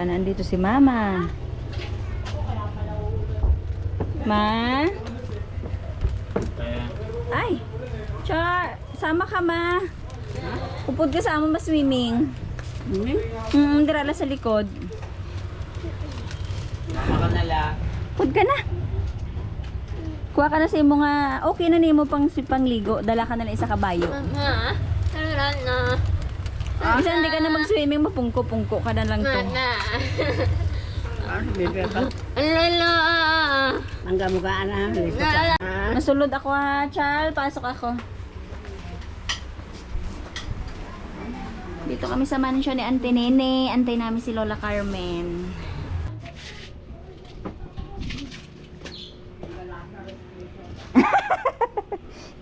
Sana andito si Mama. Ma? Ay! Char! Sama ka, Ma. Upod ka sa amo ma-swimming. Dirala sa likod. Sama ka na la. Upod ka na. Kuha ka na sa imo nga. Okay na nimo pang pangligo. Dala ka na lang isa kabayo. Mama, tara na. Bisa hindi ka na mag-swimming, mapungko-pungko ka na lang to. Mana. Bebe ka. Alala. Hanggang mo ka na. Masulod ako ha, Chal. Pasok ako. Dito kami sa mansion ni Auntie Nene. Antay namin si Lola Carmen.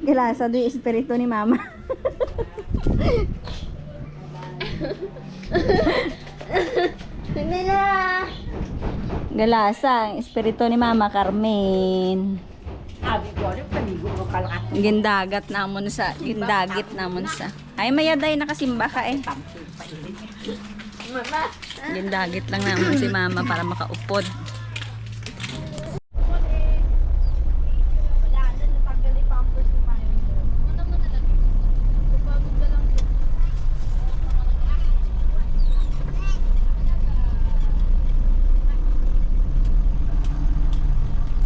Galasa do'y espiritu ni Mama. Hindi na. Galasa, ang espiritu ni Mama Carmen. Sabi ko, ano paligo ko kalakat. Gindagat namon sa, gindagit namon sa. Ay mayaday nakasimba ka eh. Mama. Gindagit lang namon si Mama para makaupod.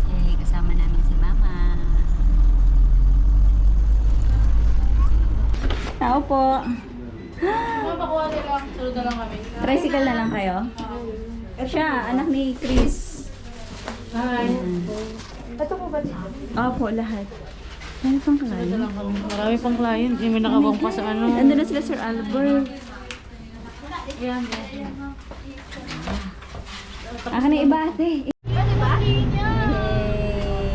Yay, kasama namin si Mama. Tao po. Mapakuha nila lang, sunod na lang kami. Tricycle na lang kayo? Siya, anak ni Chris. Hi. Ito po ba dito? Opo, lahat. Ano pang client? Marami pang client. May nakabang pa sa ano. Nandun na sila Sir Albert. Yan. Aka na iba ate.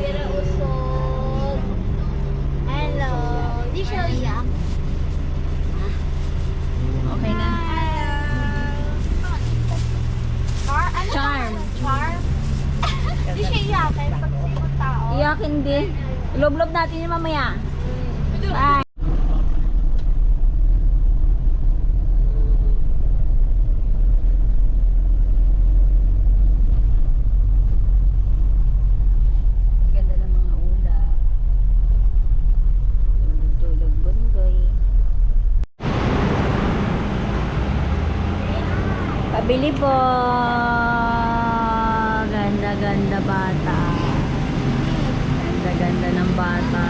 Pero usog. Hello. Di siya iyak. Okay na. Charm. Charm? Di siya iyakin pag sinong tao. Iyakin din. Ilob-lob natin yun mamaya. Bye. Ganda ng mga ulap. Tulog-tulog bundoy. Pabili po. Ganda-ganda bata. Ganda-ganda ng bata.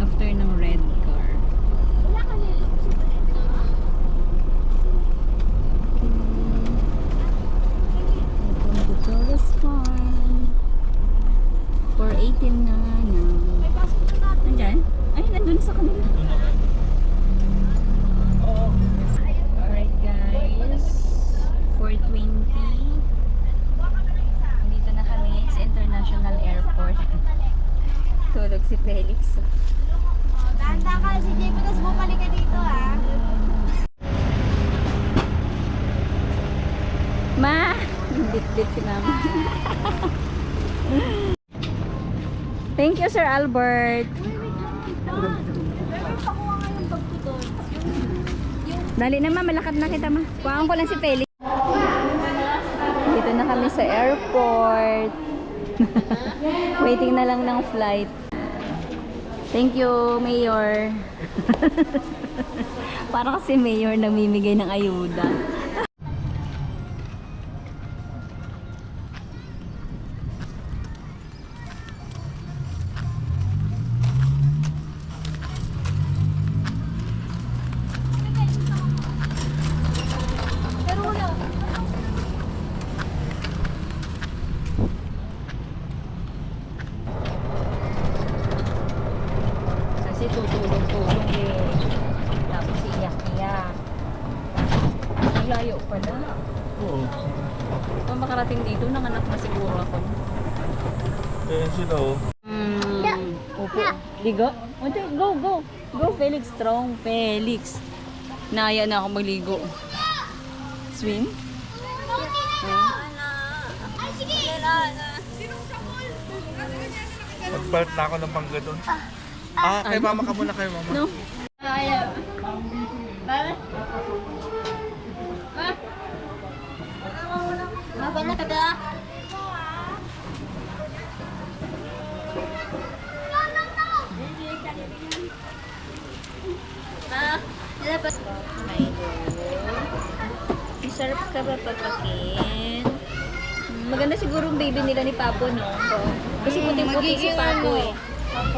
After ng red car. Tourist farm. 418 na na. Nandyan? Ay, nandun sa kanila. Alright guys. 420. Dito na kami sa International Airport. Tulog si Felix. Tanda ka si Jamie, tapos bumalik ka dito ah. Ma! Bit-bit si Mama. Thank you, Sir Albert. Dali na, Ma. Malakad na kita, Ma. Kuhaan ko lang si Felix. Dito na kami sa airport. Waiting na lang ng flight. Thank you, Mayor. Parang si Mayor namimigay ng ayuda. Kasi tutulog-tulog eh. Tapos iyak-iyak. Ang layo pala. Oo. Kung makarating dito, nanganak na siguro ako. Ayan sila oh. Opo. Ligo? Go, go. Go, Felix. Strong, Felix. Naya na ako maligo. Swim? Mag-belt na ako ng bangga doon. Kay mama ka muna, kay mama. No? Mabala ka ba? Masarap ka ba papakin? Maganda siguro ang baby nila ni Papo, no? Kasi puti-puti si Papo eh.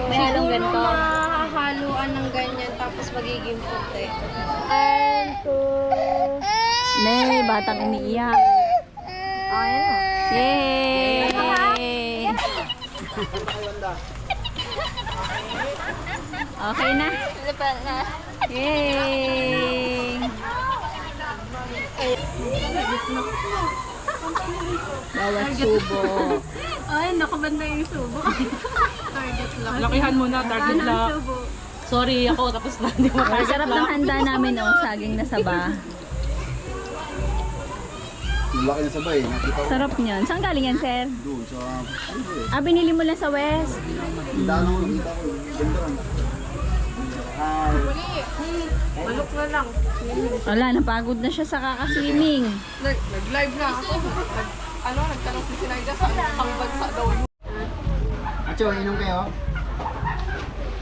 May halong ganito. Mahahaluan ng ganyan tapos magiging puti. Nay, batang umiiyak. Ayan na. Yay! Okay na. Yay! Bawat subo. Ay, nakabanda yung subo. Target lang. Lakihan mo na, target lang. Sorry ako, tapos na. Hindi mo Ang sarap ng handa namin, oh. Saging na saba. Laki na sabay, nakita ko Sarap niyan. Saan galing yan, sir? doon sa Binili mo lang sa West. daan ako nakita ko. Ganda rin. Malok na lang. Wala, napagod na siya sa kakaswimming. Nag-live na ako. Nagtanong si Sinayda sa ang bansa daw. Acho, inom kayo?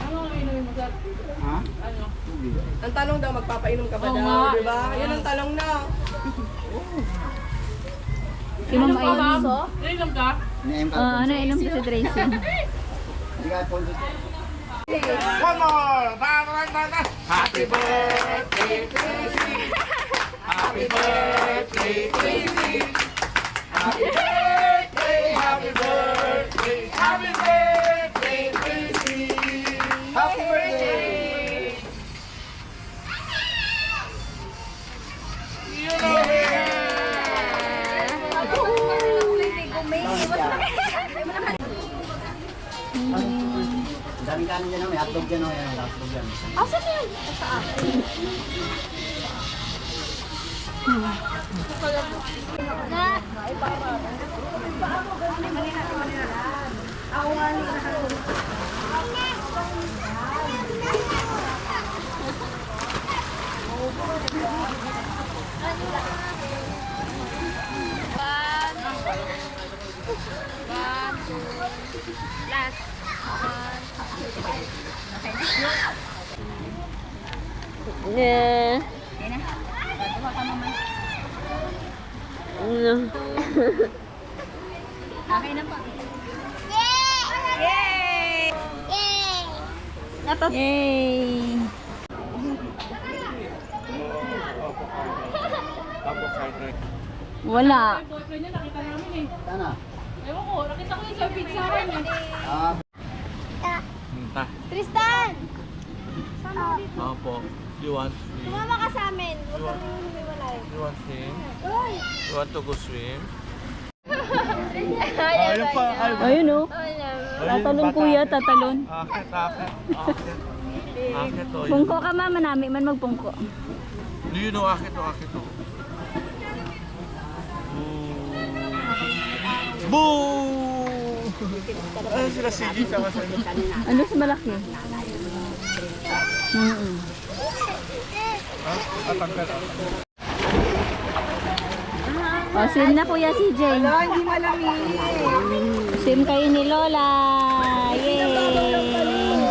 Ano ang inumin mo, sir? Ha? Ano? Hindi. Ang tanong daw, magpapainom ka ba Oo daw? nga. Diba? Yan ang tanong na. Si Mama Aileen. Inom ka? Ina-M ka. Ano, inom ko si Tracy. Hindi ka Alfonso. One more! Happy birthday, Tracy! Happy birthday, Tracy! Happy birthday, happy birthday, happy birthday, Tracy! Happy birthday! You know it! Ang daming kanin dyan, may hotdog dyan, may hotdog dyan. Asan na yun? Saan? Yeah. Okay na. Tuwa ka, Mama. Okay na pa. Yay! Yay! Tapos kahit Wala. Boyfriend niya, nakita namin eh. Sana. Ewan ko, nakita ko yung sa pizza rin eh. na. Tristan! Opo. You want swim? Tumama ka sa amin. Huwag kami humiwalay. You want swim? Uy! You want to go swim? Ayun pa. Ayun, oh. Tatalon, kuya, tatalon. Akit. Akit o. Pungko ka, Mama, namin man magpungko. Do you know akit o akit o? Boo! Ano sila sige tsaka sa inyo? Ano si malaki? Ha? Atanggal. O, swim na, Kuya CJ. Hindi malamig. Swim kayo ni Lola. Yay!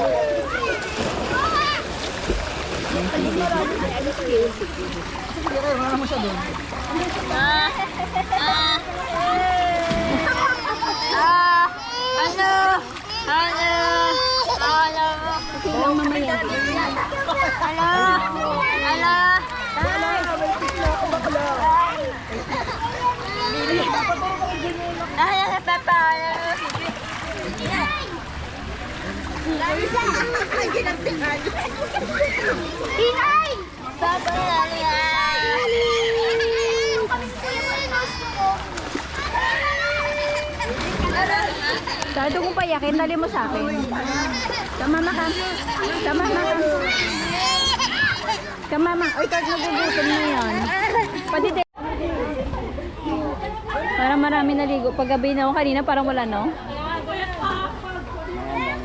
Okay lang, mamaya. Ingay! Sado kong payakin, dali mo sa akin. Sama ka. Sama ka. Kamama, oy, kahit nagugutom na yan. Padite. Parang marami naligo. Paggabi na ako kanina, parang wala, no?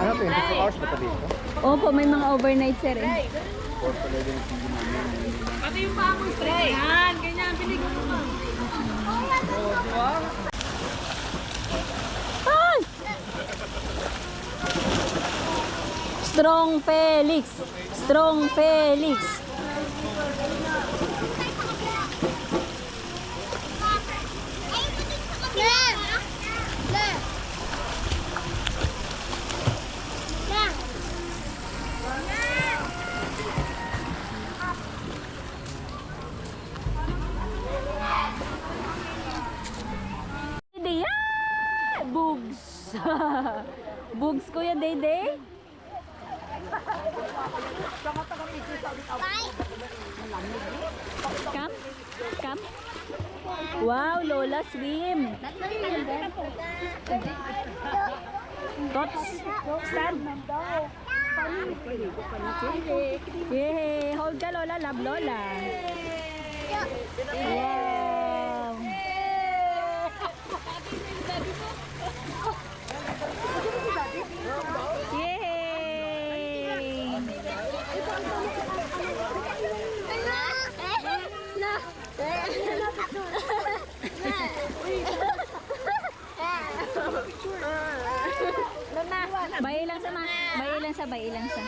Ano, 24 hours ba ito dito? Opo, may mga overnight, sir. Eh. Pati yung pa akong spray. Yan, ganyan. Piligo mo ba? Ay! Strong Felix. Strong Felix. Day, ah! Bugs. Bugs ko yan, Day Day. Come. Come. Wow, Lola swim. Tots. Stand. Yay! Hold ka, Lola. Love Lola. Wow. Yay! Bayi lang sa bayi lang sa bayi lang sa.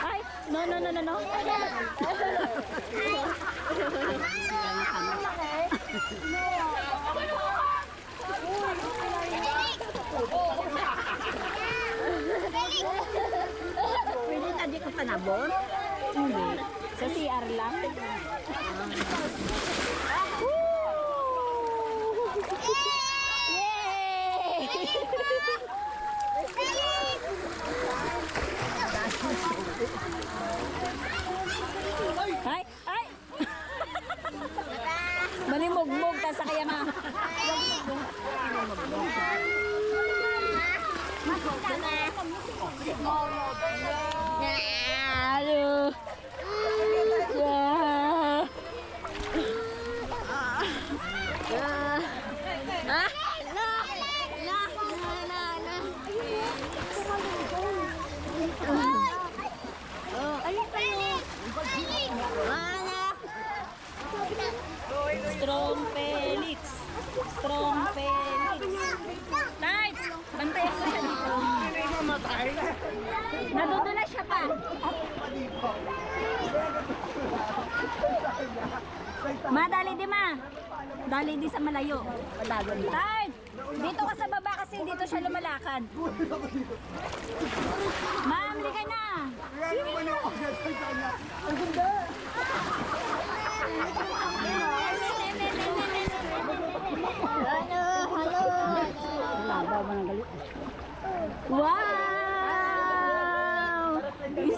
Ay, no. Pwede tadi ko panabon? Hindi. Sa CR lang. Yay! Ay! Malimog-mog ka sa kaya ma. Aduh. Strong Felix. Strong Felix. Tart! Bantayan mo siya dito. Nadudulas siya pa. Ma, dali di ma. Dali di sa malayo. Tart! Dito ka sa baba kasi dito siya lumalakad. Ma'am, di ka na. Ang ganda. Wow!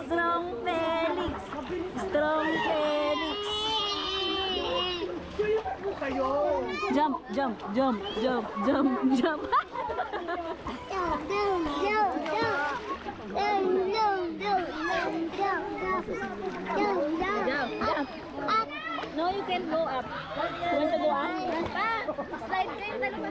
Strong Felix! Strong Felix! Jump! No, you can go up. You want to go up? Slide kayo dalawa.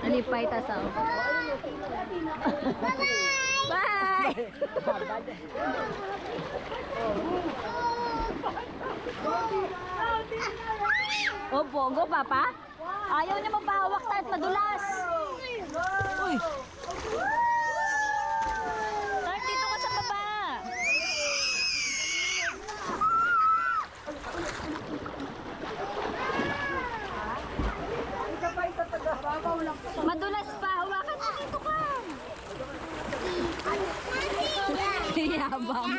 Nalipay tasaw. Bye! Opo, go papa. Ayaw niya mapahawak at madulas. Uy! Tart, dito ka sa baba. Madulas pa, hawakan mo dito ka. Yabang.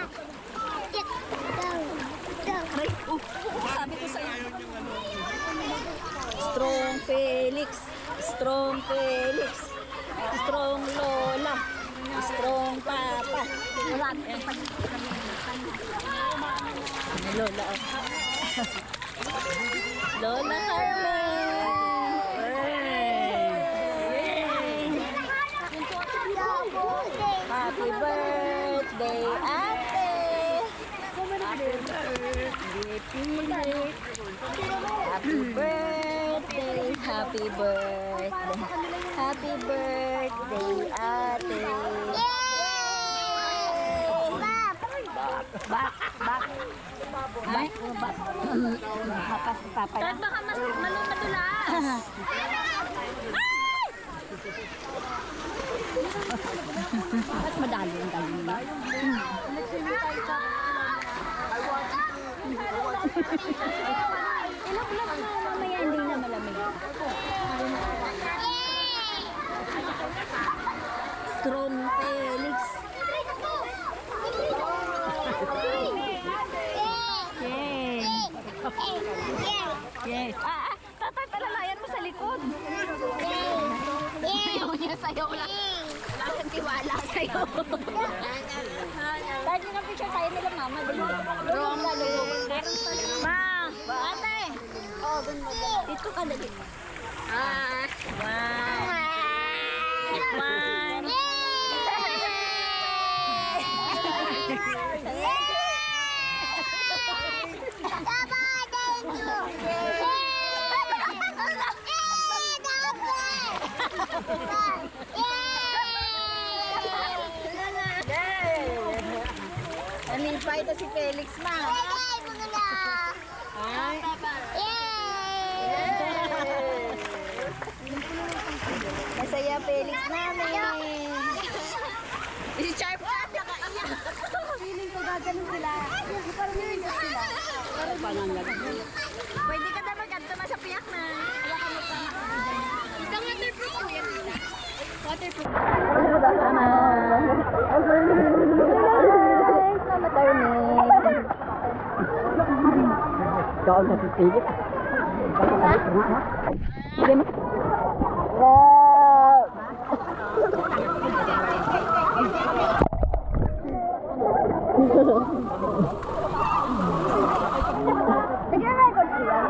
Sabi ko sa'yo. Strong Felix. Strong Felix. Strong Lola. Strong Lola. Lola Carmen. Happy birthday, ate. Happy birthday. Happy birthday. Happy birthday, ate. Bak. Ay, bak. Mapas papa. Dad, baka mas madulas. At madali ang dali nila. Ilok na mamaya hindi na malamig. Strong Felix. Yes. Tatay, palalayan mo sa likod. Ayaw niya sa'yo. Wala kang tiwala sa'yo. Dahil yung picture tayo nila mama. Ma! Ate! Dito ka dali. One. Nalipay ito si Felix, ma. Ay. Masaya Felix namin. Si Sharp nakaiyak. Feeling ko gaganon sila. Parang niligas sila. Pwede ka na magkanto masapiyak na. Isang waterproof ko yan. Waterproof. Mama Carmen. Ikaw ang natitigit. Sige mo. Nag-record siya.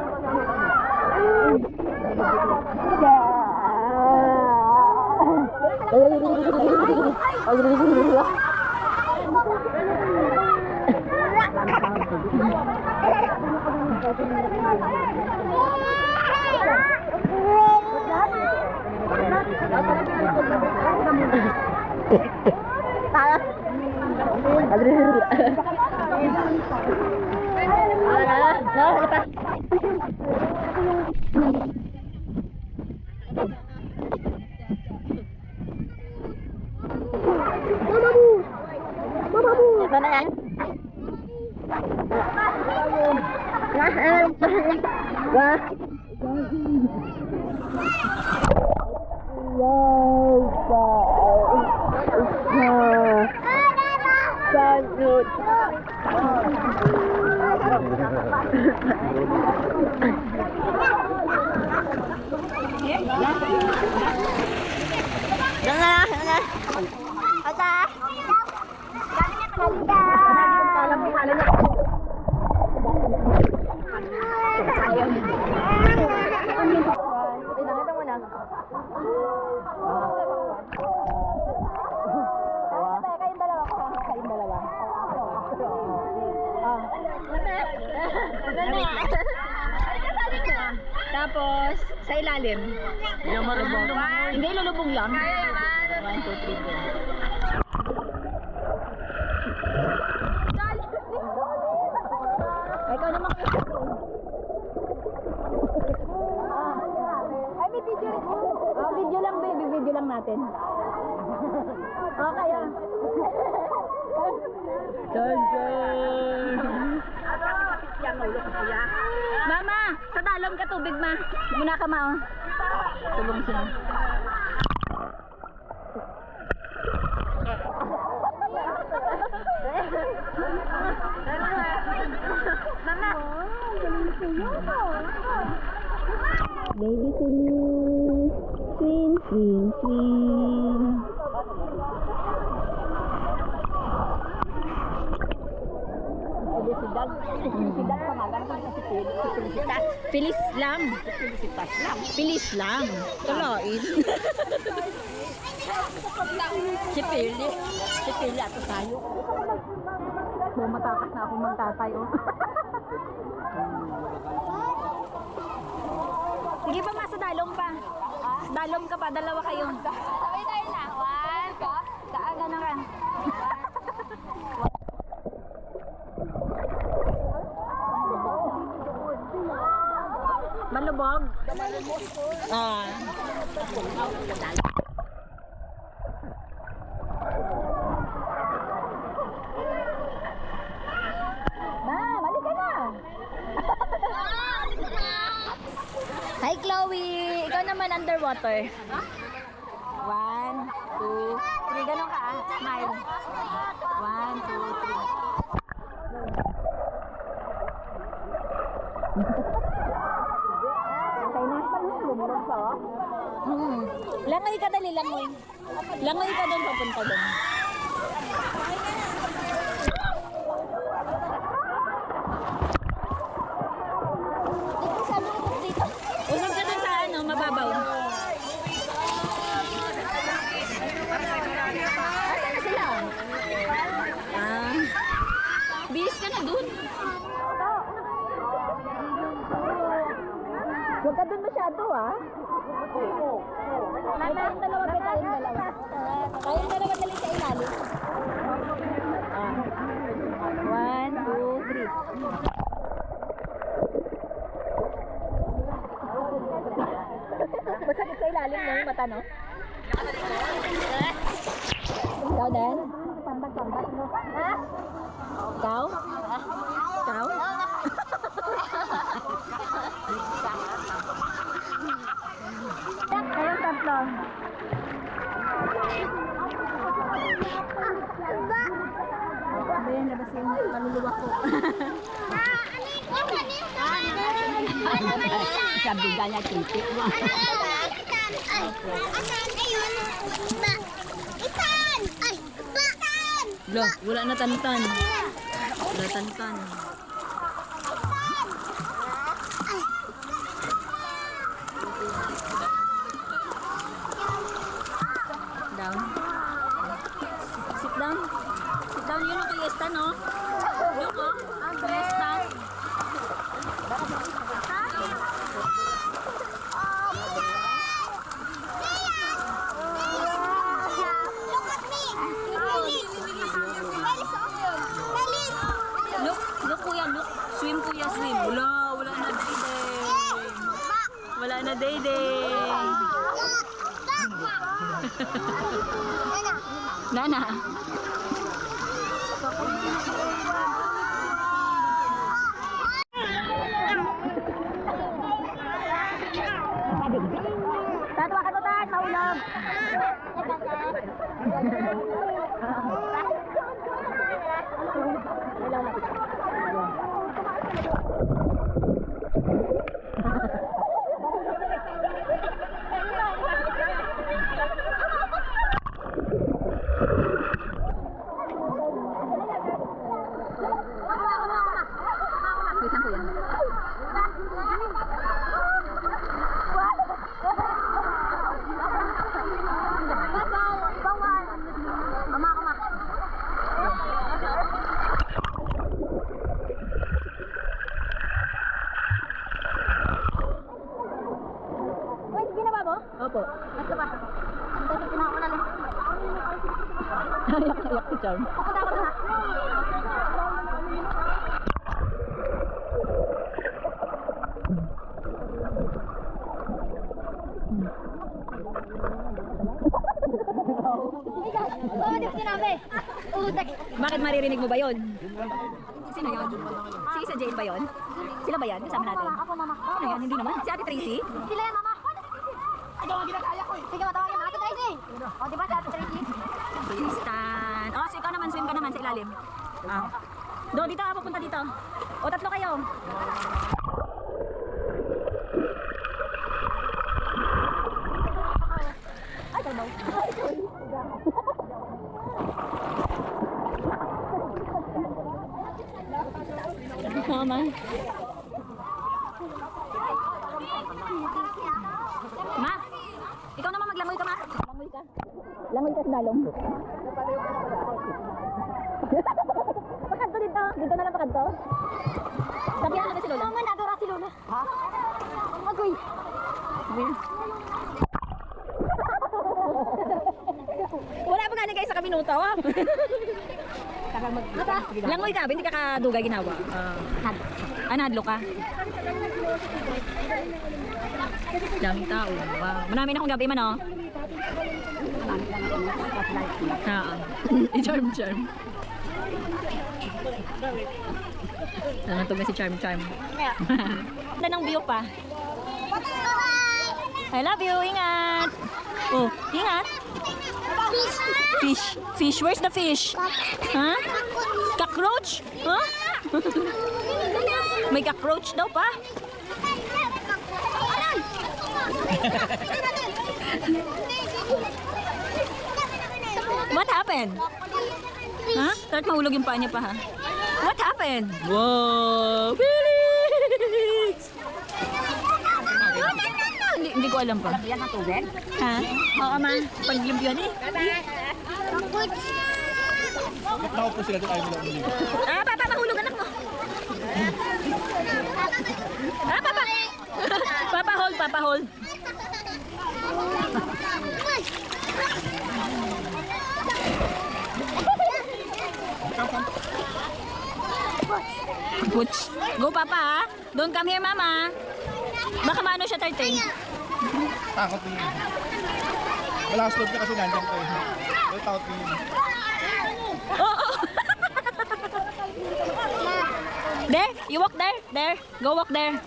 Ito na yan. Tapos, sa ilalim. Hindi, lulubog lang. 1, 2, 3, 4. Ikaw naman. Ay, may video rin. Video lang, baby. Video lang natin. Okay, Mama, sa talong ka tubig, ma. Muna ka, ma. Tulong sila. Mama. Baby Philly. Swing, swing, swing. Pilis lang. Pilis lang. Kalain. Si Pili. Si Pili ato tayo. Matakas na akong magtatay, oh. Sige pa, masa dalong pa. Dalong ka pa, dalawa kayo. Sabay tayo na. One, go. Kaaga na ka. Malubog? Ah. Balik ka na. Hi, Chloe. Ikaw naman underwater. 1, 2, 3. Ganon ka, ah. Smile. 1, 2, 3. Okay na. Lumulog ka, oh. Langoy ka, dali. Langoy. Langoy ka doon, papunta doon. Usog ka doon sa ano, mababaw. Asa na sila? Ah. Bihis ka na doon. Huwag ka doon masyado, ah. Tayong dalawa ba tayong dalawa? Tayong dalawa dali sa ilalim. Ah. 1, 2, 3. Masakit sa ilalim ng mata, no? Ikaw din? Ha? Ikaw? Ikaw? Kayong tatlo. Ba yan, labas yung kaluluwa ko. Sabi ka niya, titik mo. Loh, wala na tantan. Wala tantan. Down. Sit down. Sit down. Yun ang fiesta, no? Yun, oh. Fiesta. Look, kuya, look. Swim, kuya, swim. Wala na day-day. Wala na day-day. Nana. Tatwa ka tutan, mahulog. Wait lang, kuya. Wait, ginawa mo? Opo. Basta ba? Hindi ko pinakakulan eh. Ayak si Charm. Pupunta ako na. Di ba sinabi? Utak. Bakit maririnig mo ba yun? Sino yun? Si Isa Jane ba yun? Sila ba yan? Kasama natin? Ako, mama. Ano yan? Hindi naman. Si Ate Tracy? Sila yan, mama. Sige, matawagin mo. Ate Tracy. O, di ba si Ate Tracy? Tristan. Oh, so ikaw naman. Swim ka naman sa ilalim. Ah. Do, dito ako. Punta dito. O, tatlo kayo. Ay, no. Mama. Langoy ka sa dalong. Pakanto dito. Dito na lang pakanto. Sabi na si Lola. Naman, adora si Lola. Ha? Agoy. Wala pa galing kayo sa kaminuto. Langoy ka, hindi ka kadugay ginawa. Nadlo ka. Daming tao. Wow. Manami na akong gabi man, oh. I-charm. Nangatog na si Charm. Ganda ng view pa. I love you, ingat. Oh, ingat. Fish. Where's the fish? Huh? Cockroach? Huh? May cockroach daw pa. What happened? Ha? Start mahulog yung paa niya pa, ha? What happened? Wow! Felix! Hindi ko alam pa. Yan ang tubig. Ha? Oo, ma. Paglimpyon eh. Ba't nakaupo sila doon? Ayaw nila umilig. Papa, mahulog anak mo. Papa. Papa, hold. Puts. Go, Papa, ha? Don't come here, Mama. Baka maano siya, Tarteng. Takot din yun. Wala slope niya kasi nandiyan ko. Pero takot din yun. Oh. There, you walk there. There, go walk there.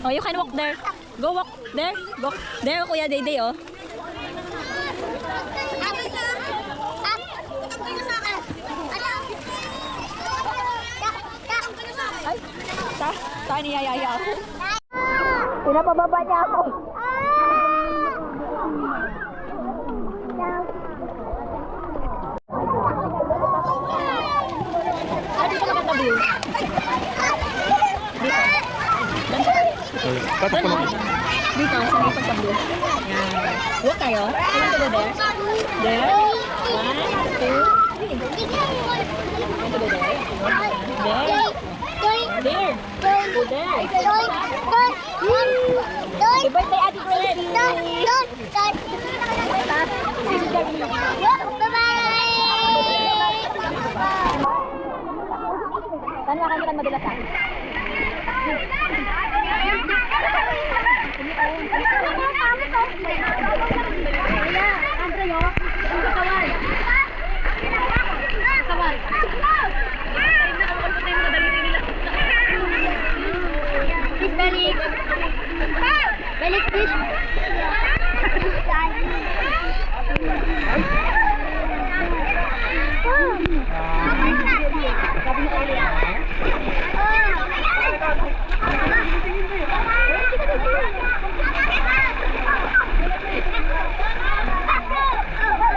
Oh, you can walk there. Go walk there. Go there, Kuya Dede, oh. Ay, saan niyayaya ako? Pinapababa niya ako. Dito ka maganda view. Tatak ko lang. Dito, sa may pagka-blue. Yan. Walk tayo. Kailan to go there? There. 1, 2, 3. Want to go there? There. There. Go there. Happy birthday, Ate Gwen. Saan na kami madulas ha? Felix, fish.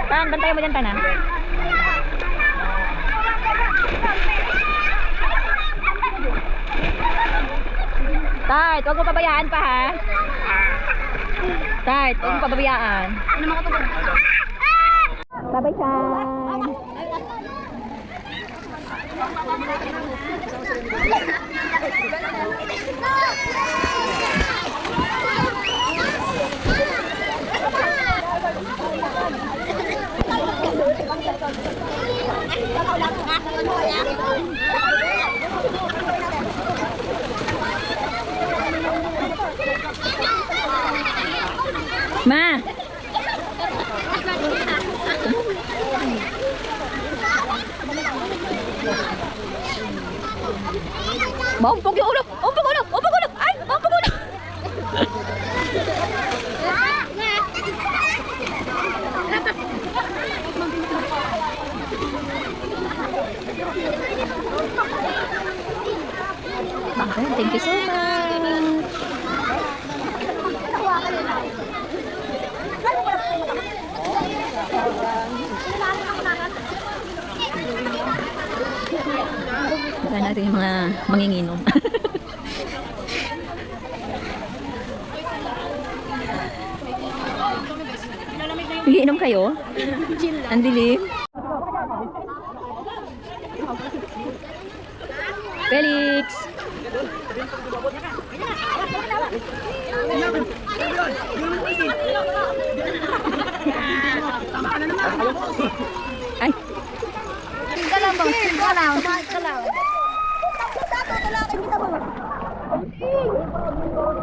Tan, bantayan mo dyan, Tan, ha? Tart, huwag mo pabayaan pa, ha? Tart, huwag mo pabayaan. Bye-bye, Chan. Ma! Umpog yung ulo! Umpog ulo! Umpog ulo! Ay! Umpog ulo! Thank you so much! Baka natin yung mga manginginom. Nagiinom kayo? Ang dilim. Felix! Ay! Kalam bang, kalam.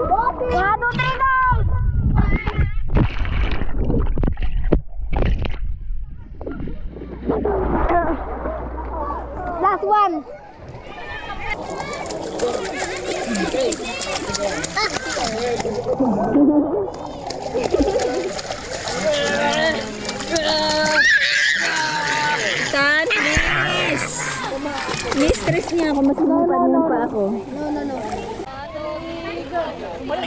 One, two, three, go! Last one. Tan, please! Mistress niya ako, mas mapanyan pa ako. Ba't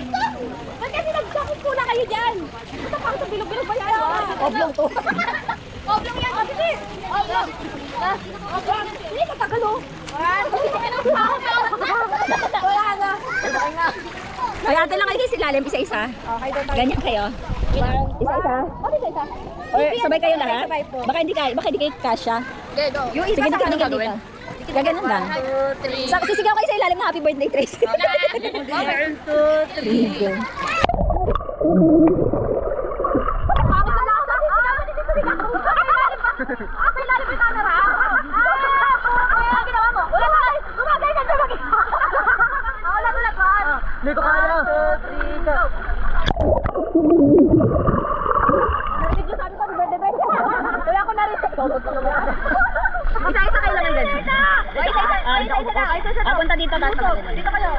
kasi nag-jacket pula kayo dyan? Basta pa sa bilog-bilog ba yan? Oblong to. Oblong yan. Bilis. Oblong. Oblong. Hindi ka tagalo. Wala na. Ay, ate lang kayo sa ilalim, isa-isa. Ganyan kayo. Isa-isa. Isa-isa. Or sabay kayo lahat? Baka hindi kayo kasya. Yung Sige, dito, dito. Gaganon lang. Sisigaw kayo sa ilalim na happy birthday, Trace. 1, 2, 3, go. Dito ka na. 1, 2, 3, go. Narinig yung sabi ko, birthday birthday. Wala ko narinig. Isa-isa kayo lang ganyan. Isa-isa. Punta dito, tapos Dito kayo.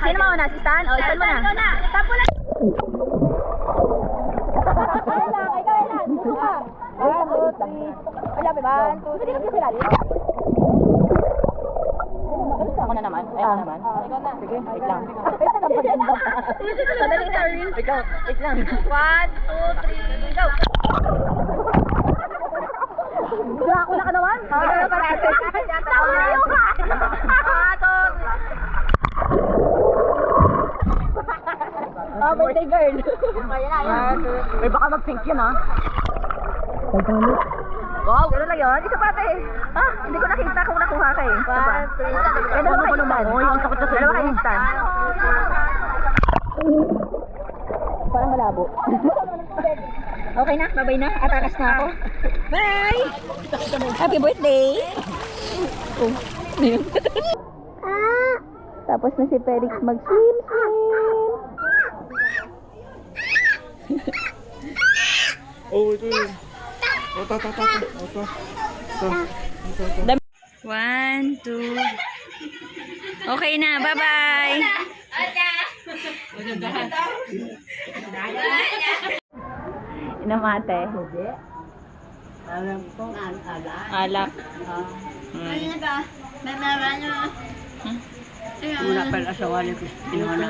sino mauna? Si Stan? O, Stan muna. Tapo lang. Kaya lang. Dito ka. 1, 2, 3. Ayan, 1, 2, 3. Sila. Ako na naman. Ay, ako naman. Ikaw na. Sige, wait lang. Sadali, sorry. Ikaw, wait lang. 1, 2, 3, go! Ako na ka naman? Ikaw na parate. Tayo ka! Birthday girl. May baka mag-pink yun, ha? Wow, gano'n lang yun? Isa pa, te. Ah, hindi ko nakita kung nakuha ka eh. Isa pa. Eh, dalawa kayo stand. Dalawa kayo stand. Parang malabo. Okay na, babay na. Atakas na ako. Bye! Happy birthday! Oh, ano yun? Tapos na si Felix mag-swim. Oh, ito yun. Ota. 1, 2. Okay na, bye-bye. Inamate. Alak. Muna pala sa wali ko. Kinuha na.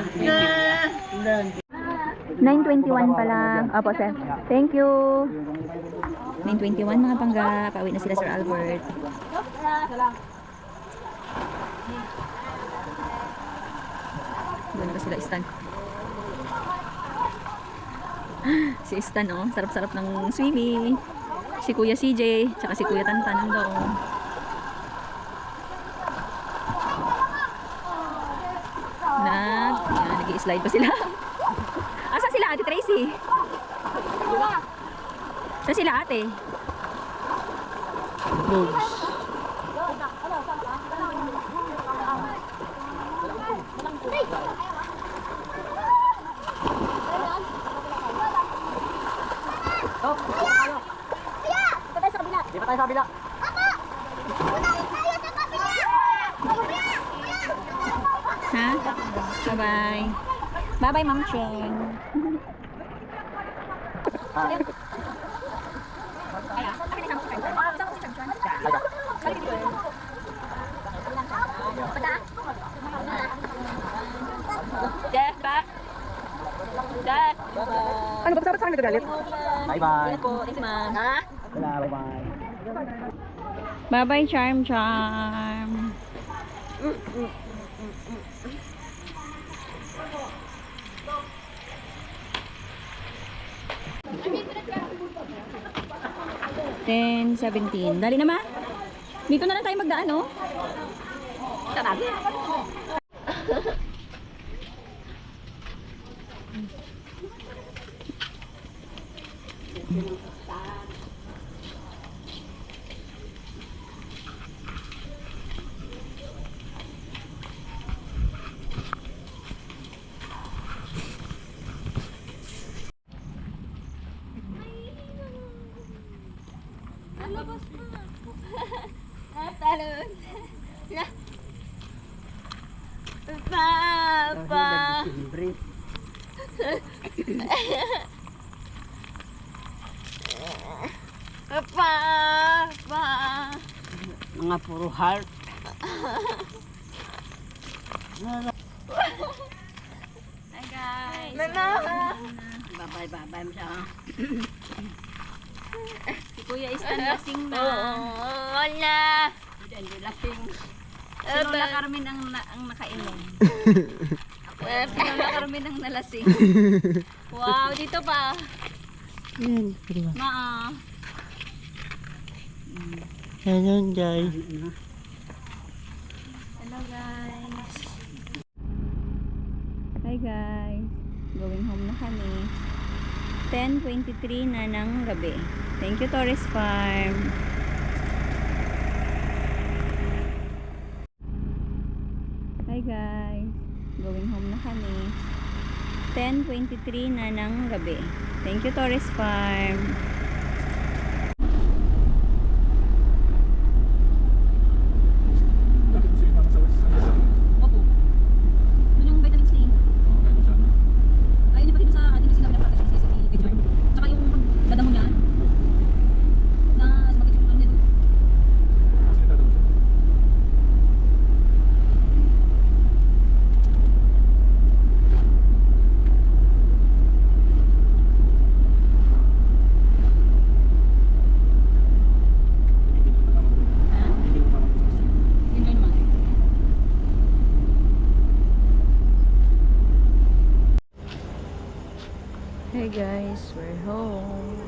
9:21 pa lang. Opo, sir. Thank you. 9:21 mga pangga. Pauwi na sila, Sir Albert. Doon pa sila, Stan. Si Stan, oh. Sarap-sarap ng swimming. Si Kuya CJ, tsaka si Kuya Tantan doon. Nag-i-slide pa sila. Asan sila, Ate Tracy? Saan sila, ate? Boobs. Dito tayo sa kabila. Ha? Bye-bye. Bye-bye, Ma'am Cheng. Jeff, back. Jeff. Ano ba? Sabi sa akin nagagalit? Bye-bye. Thanks, ma'am. Ha? Wala, bye-bye. Bye-bye, Charm. 10:17. Dali na ma. Dito na lang tayo magdaan, no? Tara. Talon. Papa. Papa. Mga puro heart. Hi guys. Mama. Babay mo siya. Si Kuya Istan lasing na. Wala. Hindi lasing. Si Lola Carmen ang nakainom. Si Lola Carmen ang nalasing. Wow, dito pa. Maa. Ayan guys. Hello guys. Hi guys. Going home na kami. 10:23 na ng gabi. Thank you Torres Farm. Hi guys. Going home na kami. 10:23 na ng gabi. Thank you Torres Farm. Bakit gusto yung mga sa West? Opo. Yun yung vitamin C. Ayun yung pati sa ating kasi namin napractice sa picture. Tsaka yung pagdada mo niyan. Na bakit yung ano nito? Kasi tatapos siya. Ha? Yun yun naman. Hey guys, we're home.